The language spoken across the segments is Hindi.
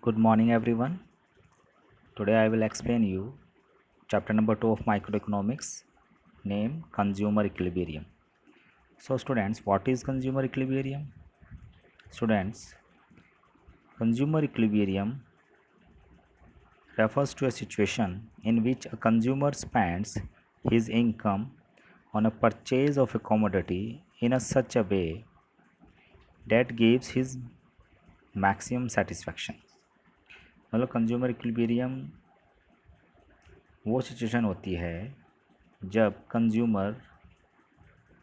Good morning, everyone. Today I will explain you chapter number 2 of microeconomics, named consumer equilibrium. So, students, what is consumer equilibrium? Students, consumer equilibrium refers to a situation in which a consumer spends his income on a purchase of a commodity in such a way that gives his maximum satisfaction. मतलब कंज्यूमर इक्विलिब्रियम वो सिचुएशन होती है जब कंज्यूमर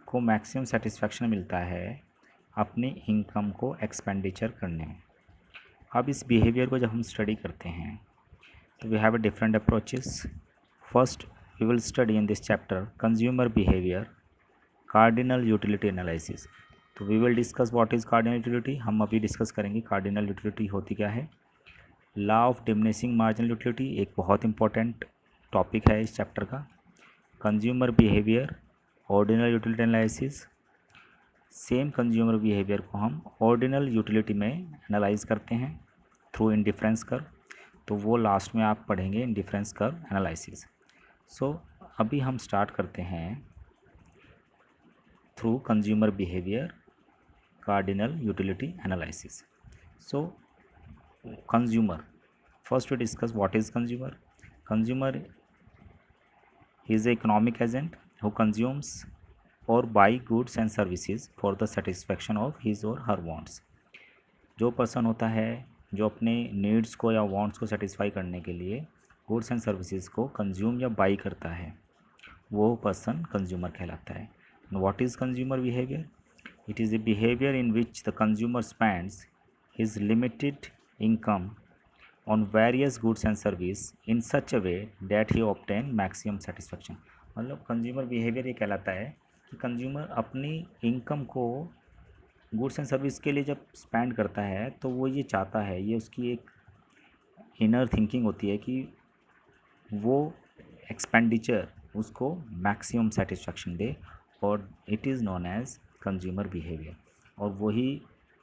को मैक्सिमम सेटिस्फैक्शन मिलता है अपनी इनकम को एक्सपेंडिचर करने में। अब इस बिहेवियर को जब हम स्टडी करते हैं तो we have a different approaches. First we will study in this chapter consumer behaviour cardinal utility analysis. तो we will discuss what is cardinal utility. हम अभी डिस्कस करेंगे कार्डिनल यूटिलिटी होती क्या है। Law of diminishing marginal utility एक बहुत इंपॉर्टेंट टॉपिक है इस चैप्टर का। Consumer behaviour, ordinal utility analysis. Same consumer behaviour को हम ऑर्डिनल यूटिलिटी में एनालाइज करते हैं थ्रू इंडिफरेंस कर्व। तो वो लास्ट में आप पढ़ेंगे इंडिफरेंस कर्व एनालिसिस। सो अभी हम स्टार्ट करते हैं through consumer behaviour cardinal utility analysis. So consumer, first we discuss what is consumer. Consumer is an economic agent who consumes or buy goods and services for the satisfaction of his or her wants. जो पर्सन होता है जो अपने नीड्स को या वांट्स को सेटिस्फाई करने के लिए गुड्स एंड सर्विसेज को कंज्यूम या बाई करता है वो पर्सन कंज्यूमर कहलाता है। What is consumer behaviour? It is a behaviour in which the consumer spends his limited income on various goods and service in such a way that he obtain maximum satisfaction। मतलब कंज्यूमर बिहेवियर ये कहलाता है कि कंज्यूमर अपनी इनकम को गुड्स एंड सर्विस के लिए जब स्पेंड करता है तो वो ये चाहता है, ये उसकी एक इनर थिंकिंग होती है कि वो एक्सपेंडिचर उसको मैक्सिमम सेटिस्फैक्शन दे और it is known as consumer behaviour. और वही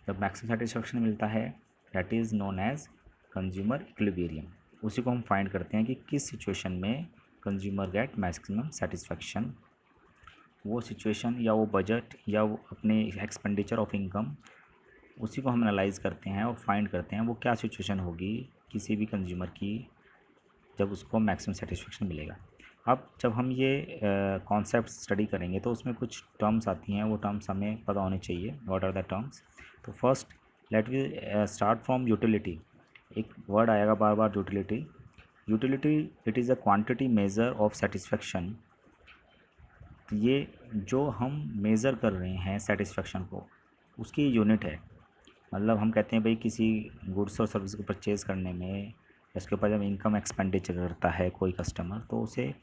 जब मैक्सिमम सेटिस्फैक्शन मिलता है that is known as consumer equilibrium. उसी को हम फाइंड करते हैं कि किस सिचुएशन में कंज्यूमर गेट मैक्सिमम सेटिस्फैक्शन। वो सिचुएशन या वो बजट या वो अपने एक्सपेंडिचर ऑफ इनकम, उसी को हम एनालाइज करते हैं और फाइंड करते हैं वो क्या सिचुएशन होगी किसी भी कंज्यूमर की जब उसको मैक्सिमम सेटिस्फैक्शन मिलेगा। अब जब हम ये कॉन्सेप्ट स्टडी करेंगे तो उसमें कुछ टर्म्स आती हैं, वो टर्म्स हमें पता होने चाहिए। What are the terms? तो first let we start from utility. एक वर्ड आएगा बार बार, utility. Utility it is a quantity measure of satisfaction. ये जो हम मेज़र कर रहे हैं सेटिस्फैक्शन को, उसकी यूनिट है। मतलब हम कहते हैं भाई किसी गुड्स और सर्विस को परचेज़ करने में उसके ऊपर जब इनकम एक्सपेंडिचर करता है कोई कस्टमर तो उसे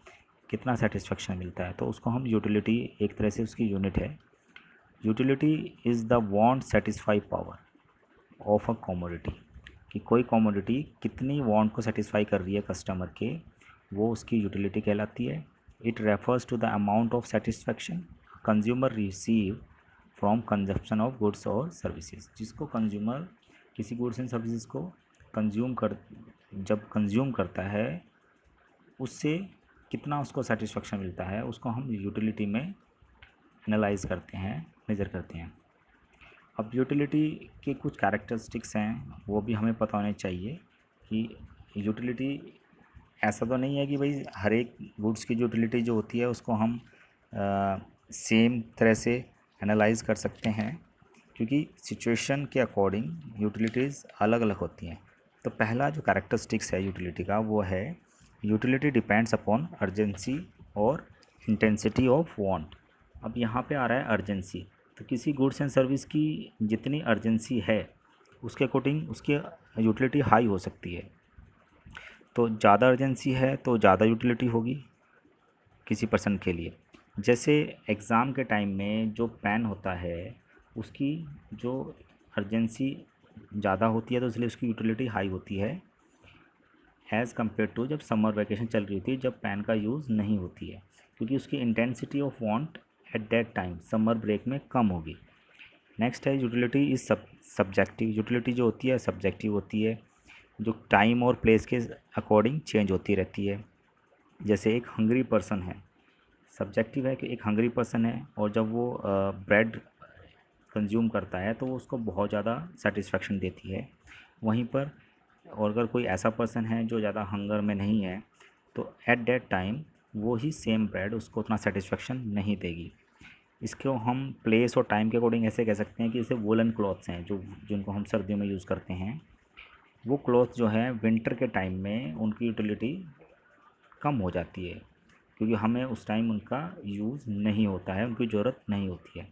कितना सेटिस्फैक्शन मिलता है, तो उसको हम यूटिलिटी, एक तरह से उसकी यूनिट है। Utility is the want satisfy power of a commodity, कि कोई कमोडिटी कितनी वांट को सेटिस्फाई कर रही है कस्टमर के, वो उसकी यूटिलिटी कहलाती है। It refers to the amount of satisfaction consumer receive from consumption of goods और सर्विसेज। जिसको कंज्यूमर किसी गुड्स एंड सर्विसेज को जब कंज्यूम करता है उससे कितना उसको सेटिस्फैक्शन मिलता है, उसको हम यूटिलिटी में एनालाइज करते हैं, मेज़र करते हैं। अब यूटिलिटी के कुछ कैरेक्टरिस्टिक्स हैं वो भी हमें पता होने चाहिए कि यूटिलिटी ऐसा तो नहीं है कि भाई हर एक गुड्स की यूटिलिटी जो होती है उसको हम सेम तरह से एनालाइज कर सकते हैं, क्योंकि सिचुएशन के अकॉर्डिंग यूटिलिटीज़ अलग अलग होती हैं। तो पहला जो कैरेक्टरिस्टिक्स है यूटिलिटी का वो है यूटिलिटी डिपेंड्स अपॉन अर्जेंसी और इंटेंसिटी ऑफ वांट। अब यहाँ पे आ रहा है अर्जेंसी। तो किसी गुड्स एंड सर्विस की जितनी अर्जेंसी है उसके अकॉर्डिंग उसकी यूटिलिटी हाई हो सकती है। तो ज़्यादा अर्जेंसी है तो ज़्यादा यूटिलिटी होगी किसी पर्सन के लिए। जैसे एग्ज़ाम के टाइम में जो पेन होता है उसकी जो अर्जेंसी ज़्यादा होती है तो इसलिए उसकी यूटिलिटी हाई होती है एज़ कम्पेयर टू जब समर वैकेशन चल रही होती है जब पेन का यूज़ नहीं होती है, क्योंकि उसकी intensity of want at that time summer break में कम होगी। नेक्स्ट है यूटिलिटी इज़ सब्जेक्टिव। यूटिलिटी जो होती है सब्जेक्टिव होती है। जो टाइम और प्लेस के अकॉर्डिंग चेंज होती रहती है। जैसे एक हंग्री पर्सन है, सब्जेक्टिव है कि एक हंग्री पर्सन है और जब वो ब्रेड कंज्यूम करता है तो वो उसको बहुत ज़्यादा सेटिस्फेक्शन देती है। वहीं पर और अगर कोई ऐसा पर्सन है जो ज़्यादा हंगर में नहीं है तो एट दैट टाइम वो ही सेम ब्रेड उसको उतना सेटिस्फेक्शन नहीं देगी। इसको हम प्लेस और टाइम के अकॉर्डिंग ऐसे कह सकते हैं कि जैसे वोलन क्लॉथ्स हैं जो जिनको हम सर्दियों में यूज़ करते हैं, वो क्लॉथ जो है विंटर के टाइम में उनकी यूटिलिटी कम हो जाती है क्योंकि हमें उस टाइम उनका यूज़ नहीं होता है, उनकी ज़रूरत नहीं होती है।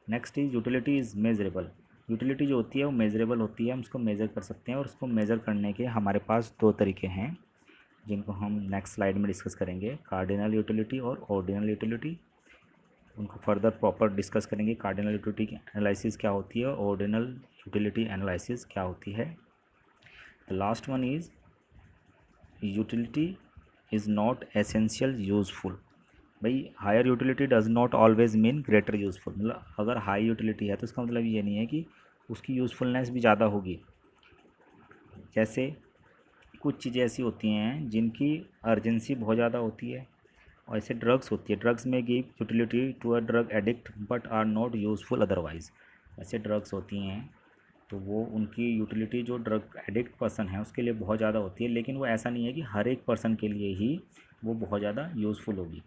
Next is utility is measurable. Utility जो होती है वो मेजरेबल होती है, हम उसको मेज़र कर सकते हैं और उसको मेज़र करने के हमारे पास दो तरीके हैं जिनको हम नेक्स्ट स्लाइड में डिस्कस करेंगे, कार्डिनल यूटिलिटी और ऑर्डिनल यूटिलिटी। उनको फर्दर प्रॉपर डिस्कस करेंगे, कार्डिनल यूटिलिटी एनालिसिस क्या होती है, ऑर्डिनल यूटिलिटी एनालिसिस क्या होती है। The last one is utility is not essential useful. भाई higher utility does not always mean greater useful. मतलब अगर हाई यूटिलिटी है तो इसका मतलब ये नहीं है कि उसकी यूज़फुलनेस भी ज़्यादा होगी। जैसे कुछ चीज़ें ऐसी होती हैं जिनकी अर्जेंसी बहुत ज़्यादा होती है और ऐसे ड्रग्स होती है, ड्रग्स में give utility to a drug addict but are not useful otherwise. ऐसे ड्रग्स होती हैं तो वो उनकी यूटिलिटी जो ड्रग एडिक्ट पर्सन है उसके लिए बहुत ज़्यादा होती है, लेकिन वो ऐसा नहीं है कि हर एक पर्सन के लिए ही वो बहुत ज़्यादा यूज़फुल होगी।